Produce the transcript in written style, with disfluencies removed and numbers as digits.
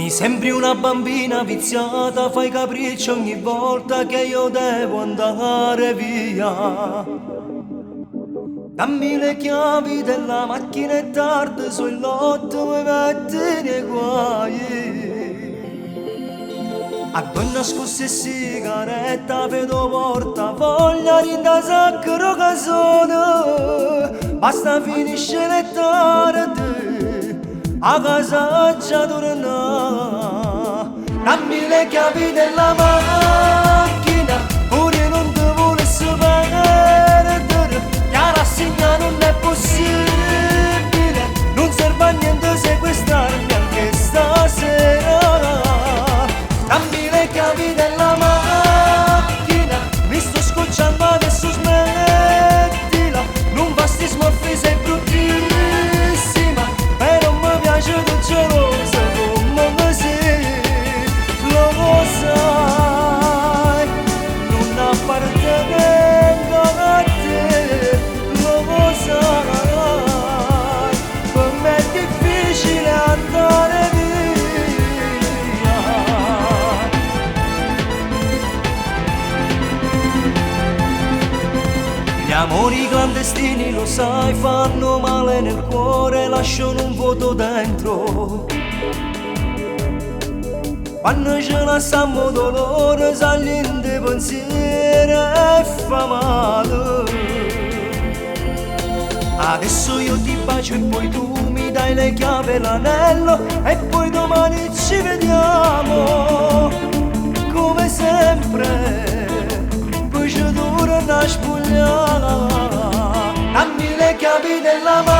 Mi sembri una bambina viziata, fai capriccio ogni volta che io devo andare via. Dammi le chiavi della macchina, è tardi, sul lotto mi metti nei guai. A donna scosse e sigaretta, vedo porta voglia di da sacro casone. Basta finisce le tardi, a casa già torna. Dammi le chiavi della macchina, pure non ti volessi perdere. Che rassegna non è possibile, non serve a niente sequestrarmi anche stasera. Dammi le chiavi della macchina, mi sto scocciando adesso smettila. Non basti smorfi, sei bruttissima, però mi piace tu gelosa come me sei. Lo sai, non appartengo a te, lo sai, per me è difficile andare via. Gli amori clandestini, lo sai, fanno male nel cuore, lasciano un vuoto dentro. Quando ce la stiamo dolore, sali in te pensiero e fa male. Adesso io ti bacio e poi tu mi dai le chiavi e l'anello, e poi domani ci vediamo. Come sempre, poi ci dura una spogliata. Dammi le chiavi della mano.